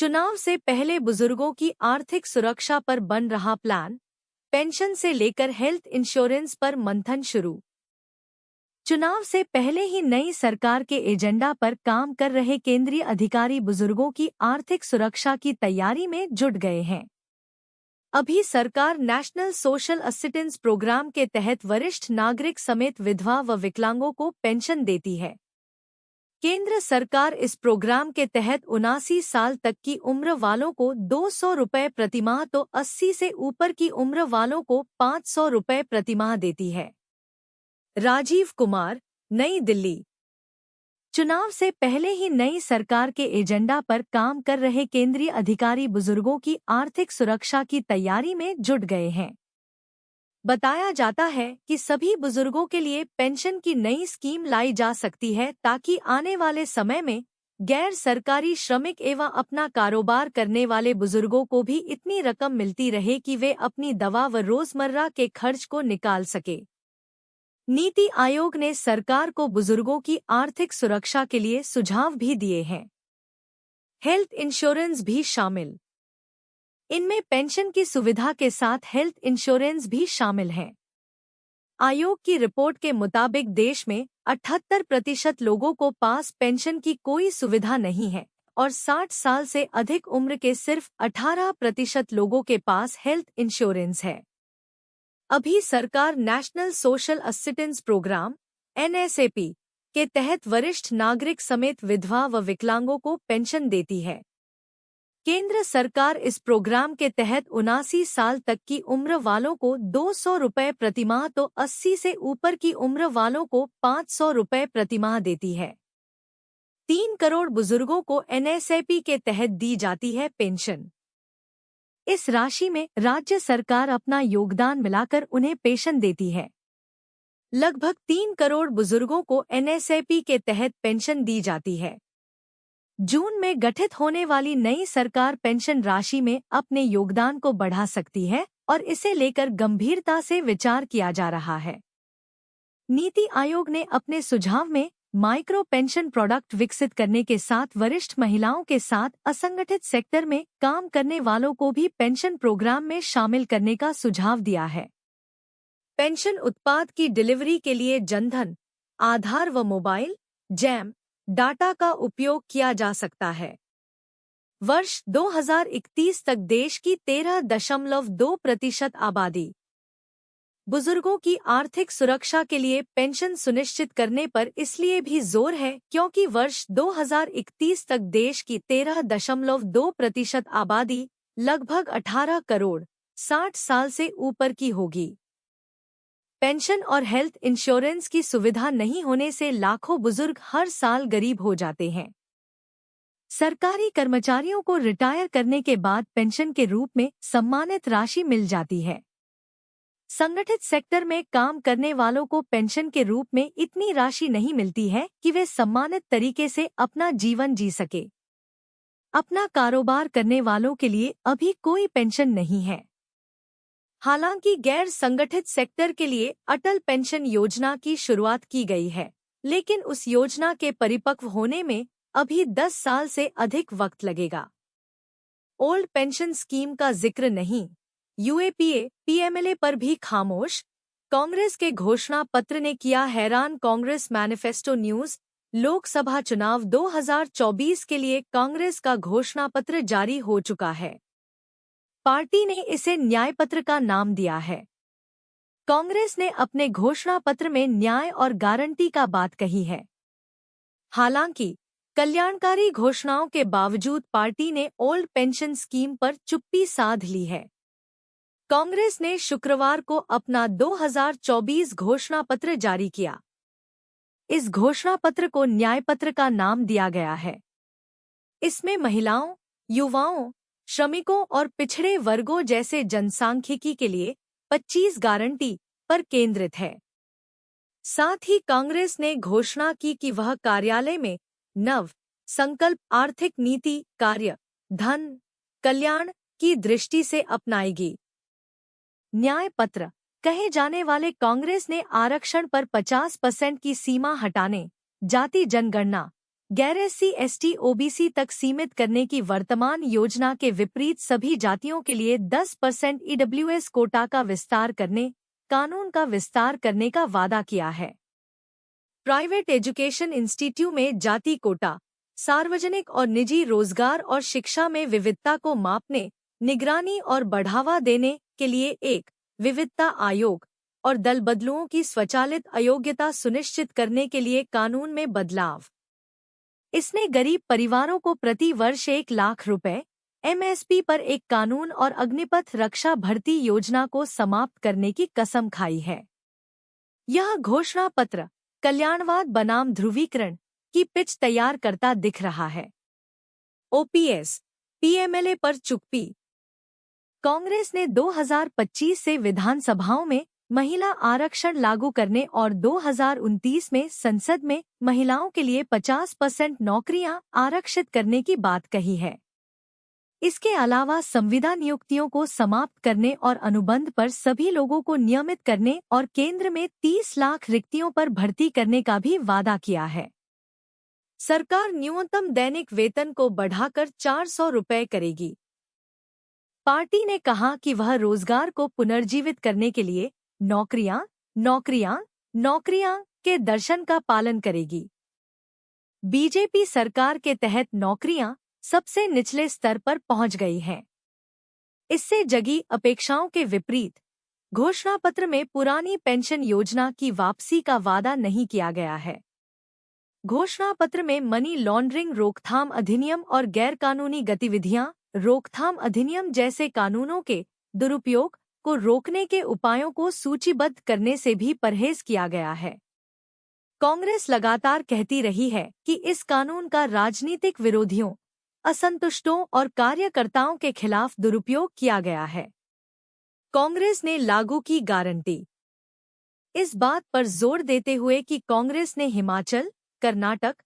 चुनाव से पहले बुजुर्गों की आर्थिक सुरक्षा पर बन रहा प्लान, पेंशन से लेकर हेल्थ इंश्योरेंस पर मंथन शुरू। चुनाव से पहले ही नई सरकार के एजेंडा पर काम कर रहे केंद्रीय अधिकारी बुजुर्गों की आर्थिक सुरक्षा की तैयारी में जुट गए हैं। अभी सरकार नेशनल सोशल असिस्टेंस प्रोग्राम के तहत वरिष्ठ नागरिक समेत विधवा व विकलांगों को पेंशन देती है। केंद्र सरकार इस प्रोग्राम के तहत 79 साल तक की उम्र वालों को 200 रुपये प्रतिमाह तो 80 से ऊपर की उम्र वालों को 500 रुपये प्रतिमाह देती है। राजीव कुमार, नई दिल्ली। चुनाव से पहले ही नई सरकार के एजेंडा पर काम कर रहे केंद्रीय अधिकारी बुजुर्गों की आर्थिक सुरक्षा की तैयारी में जुट गए हैं। बताया जाता है कि सभी बुजुर्गों के लिए पेंशन की नई स्कीम लाई जा सकती है ताकि आने वाले समय में गैर सरकारी श्रमिक एवं अपना कारोबार करने वाले बुजुर्गों को भी इतनी रकम मिलती रहे कि वे अपनी दवा व रोजमर्रा के खर्च को निकाल सके। नीति आयोग ने सरकार को बुजुर्गों की आर्थिक सुरक्षा के लिए सुझाव भी दिए हैं। हेल्थ इंश्योरेंस भी शामिल। इनमें पेंशन की सुविधा के साथ हेल्थ इंश्योरेंस भी शामिल है। आयोग की रिपोर्ट के मुताबिक देश में 78% लोगों को पास पेंशन की कोई सुविधा नहीं है और 60 साल से अधिक उम्र के सिर्फ 18% लोगों के पास हेल्थ इंश्योरेंस है। अभी सरकार national social assistance program (NSAP) के तहत वरिष्ठ नागरिक समेत विधवा व विकलांगों को पेंशन देती है। केंद्र सरकार इस प्रोग्राम के तहत 79 साल तक की उम्र वालों को 200 रुपये प्रतिमाह तो 80 से ऊपर की उम्र वालों को 500 रुपये प्रतिमाह देती है। 3 करोड़ बुजुर्गों को NSAP के तहत दी जाती है पेंशन। इस राशि में राज्य सरकार अपना योगदान मिलाकर उन्हें पेंशन देती है। लगभग 3 करोड़ बुजुर्गों को NSAP के तहत पेंशन दी जाती है। जून में गठित होने वाली नई सरकार पेंशन राशि में अपने योगदान को बढ़ा सकती है और इसे लेकर गंभीरता से विचार किया जा रहा है। नीति आयोग ने अपने सुझाव में माइक्रो पेंशन प्रोडक्ट विकसित करने के साथ वरिष्ठ महिलाओं के साथ असंगठित सेक्टर में काम करने वालों को भी पेंशन प्रोग्राम में शामिल करने का सुझाव दिया है। पेंशन उत्पाद की डिलीवरी के लिए जनधन, आधार व मोबाइल, जैम डाटा का उपयोग किया जा सकता है। वर्ष 2031 तक देश की 13.2% आबादी बुजुर्गों की आर्थिक सुरक्षा के लिए पेंशन सुनिश्चित करने पर इसलिए भी जोर है क्योंकि वर्ष 2031 तक देश की 13.2% आबादी लगभग 18 करोड़ 60 साल से ऊपर की होगी। पेंशन और हेल्थ इंश्योरेंस की सुविधा नहीं होने से लाखों बुजुर्ग हर साल गरीब हो जाते हैं। सरकारी कर्मचारियों को रिटायर करने के बाद पेंशन के रूप में सम्मानित राशि मिल जाती है। संगठित सेक्टर में काम करने वालों को पेंशन के रूप में इतनी राशि नहीं मिलती है कि वे सम्मानित तरीके से अपना जीवन जी सके। अपना कारोबार करने वालों के लिए अभी कोई पेंशन नहीं है। हालांकि गैर संगठित सेक्टर के लिए अटल पेंशन योजना की शुरुआत की गई है, लेकिन उस योजना के परिपक्व होने में अभी 10 साल से अधिक वक्त लगेगा। ओल्ड पेंशन स्कीम का जिक्र नहीं, UAPA PMLA पर भी खामोश। कांग्रेस के घोषणा पत्र ने किया हैरान। Congress manifesto news. लोकसभा चुनाव 2024 के लिए कांग्रेस का घोषणा पत्र जारी हो चुका है। पार्टी ने इसे न्याय पत्र का नाम दिया है। कांग्रेस ने अपने घोषणा पत्र में न्याय और गारंटी का बात कही है। हालांकि कल्याणकारी घोषणाओं के बावजूद पार्टी ने ओल्ड पेंशन स्कीम पर चुप्पी साध ली है। कांग्रेस ने शुक्रवार को अपना 2024 घोषणा पत्र जारी किया। इस घोषणा पत्र को न्याय पत्र का नाम दिया गया है। इसमें महिलाओं, युवाओं, श्रमिकों और पिछड़े वर्गों जैसे जनसांख्यिकी के लिए 25 गारंटी पर केंद्रित है। साथ ही कांग्रेस ने घोषणा की कि वह कार्यालय में नव संकल्प आर्थिक नीति कार्य धन कल्याण की दृष्टि से अपनाएगी। न्याय पत्र कहे जाने वाले कांग्रेस ने आरक्षण पर 50% की सीमा हटाने, जाति जनगणना गैर SC ST OBC तक सीमित करने की वर्तमान योजना के विपरीत सभी जातियों के लिए 10% EWS कोटा का विस्तार करने, कानून का विस्तार करने का वादा किया है। प्राइवेट एजुकेशन इंस्टीट्यूट में जाति कोटा, सार्वजनिक और निजी रोजगार और शिक्षा में विविधता को मापने, निगरानी और बढ़ावा देने के लिए एक विविधता आयोग और दल बदलुओं की स्वचालित अयोग्यता सुनिश्चित करने के लिए कानून में बदलाव। इसने गरीब परिवारों को प्रति वर्ष 1 लाख रुपए MSP पर एक कानून और अग्निपथ रक्षा भर्ती योजना को समाप्त करने की कसम खाई है। यह घोषणा पत्र कल्याणवाद बनाम ध्रुवीकरण की पिच तैयार करता दिख रहा है। OPS PMLA पर चुप्पी। कांग्रेस ने 2025 से विधानसभाओं में महिला आरक्षण लागू करने और 2029 में संसद में महिलाओं के लिए 50% नौकरियां आरक्षित करने की बात कही है। इसके अलावा संविदा नियुक्तियों को समाप्त करने और अनुबंध पर सभी लोगों को नियमित करने और केंद्र में 30 लाख रिक्तियों पर भर्ती करने का भी वादा किया है। सरकार न्यूनतम दैनिक वेतन को बढ़ाकर 400 रुपए करेगी। पार्टी ने कहा कि वह रोजगार को पुनर्जीवित करने के लिए नौकरियां, नौकरियां, नौकरियां के दर्शन का पालन करेगी। बीजेपी सरकार के तहत नौकरियां सबसे निचले स्तर पर पहुंच गई हैं। इससे जगी अपेक्षाओं के विपरीत घोषणा पत्र में पुरानी पेंशन योजना की वापसी का वादा नहीं किया गया है। घोषणा पत्र में मनी लॉन्ड्रिंग रोकथाम अधिनियम और गैरकानूनी गतिविधियां रोकथाम अधिनियम जैसे कानूनों के दुरुपयोग को रोकने के उपायों को सूचीबद्ध करने से भी परहेज किया गया है। कांग्रेस लगातार कहती रही है कि इस कानून का राजनीतिक विरोधियों, असंतुष्टों और कार्यकर्ताओं के खिलाफ दुरुपयोग किया गया है। कांग्रेस ने लागू की गारंटी। इस बात पर जोर देते हुए कि कांग्रेस ने हिमाचल, कर्नाटक,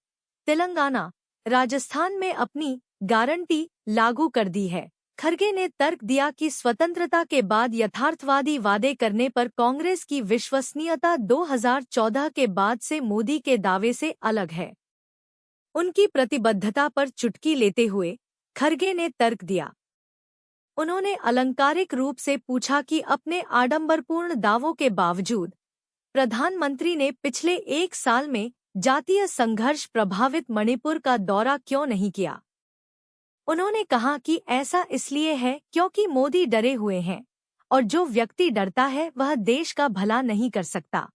तेलंगाना, राजस्थान में अपनी गारंटी लागू कर दी है, खरगे ने तर्क दिया कि स्वतंत्रता के बाद यथार्थवादी वादे करने पर कांग्रेस की विश्वसनीयता 2014 के बाद से मोदी के दावे से अलग है। उनकी प्रतिबद्धता पर चुटकी लेते हुए खरगे ने तर्क दिया। उन्होंने अलंकारिक रूप से पूछा कि अपने आडंबरपूर्ण दावों के बावजूद प्रधानमंत्री ने पिछले 1 साल में जातीय संघर्ष प्रभावित मणिपुर का दौरा क्यों नहीं किया। उन्होंने कहा कि ऐसा इसलिए है क्योंकि मोदी डरे हुए हैं और जो व्यक्ति डरता है वह देश का भला नहीं कर सकता।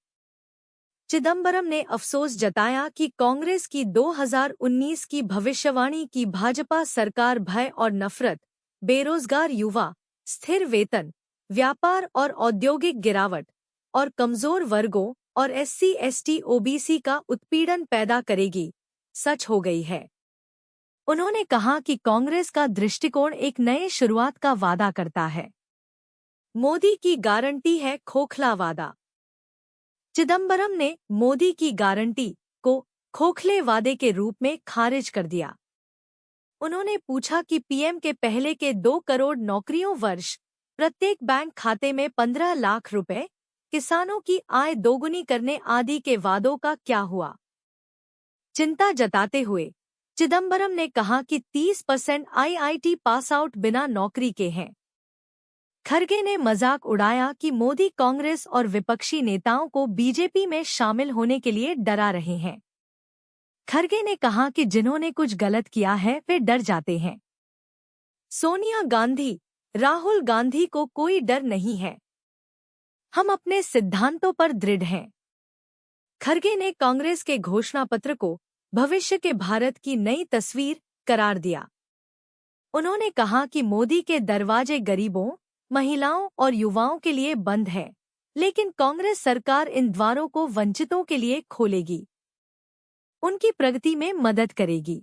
चिदंबरम ने अफसोस जताया कि कांग्रेस की 2019 की भविष्यवाणी की भाजपा सरकार भय और नफरत, बेरोजगार युवा, स्थिर वेतन, व्यापार और औद्योगिक गिरावट और कमजोर वर्गों और SC ST OBC का उत्पीड़न पैदा करेगी, सच हो गई है। उन्होंने कहा कि कांग्रेस का दृष्टिकोण एक नए शुरुआत का वादा करता है। मोदी की गारंटी है खोखला वादा। चिदंबरम ने मोदी की गारंटी को खोखले वादे के रूप में खारिज कर दिया। उन्होंने पूछा कि पीएम के पहले के 2 करोड़ नौकरियों वर्ष, प्रत्येक बैंक खाते में 15 लाख रुपए, किसानों की आय दोगुनी करने आदि के वादों का क्या हुआ। चिंता जताते हुए चिदंबरम ने कहा कि 30% IIT पास आउट बिना नौकरी के हैं। खरगे ने मजाक उड़ाया कि मोदी कांग्रेस और विपक्षी नेताओं को बीजेपी में शामिल होने के लिए डरा रहे हैं। खरगे ने कहा कि जिन्होंने कुछ गलत किया है वे डर जाते हैं। सोनिया गांधी, राहुल गांधी को कोई डर नहीं है। हम अपने सिद्धांतों पर दृढ़ हैं। खरगे ने कांग्रेस के घोषणा पत्र को भविष्य के भारत की नई तस्वीर करार दिया। उन्होंने कहा कि मोदी के दरवाजे गरीबों, महिलाओं और युवाओं के लिए बंद है, लेकिन कांग्रेस सरकार इन द्वारों को वंचितों के लिए खोलेगी, उनकी प्रगति में मदद करेगी।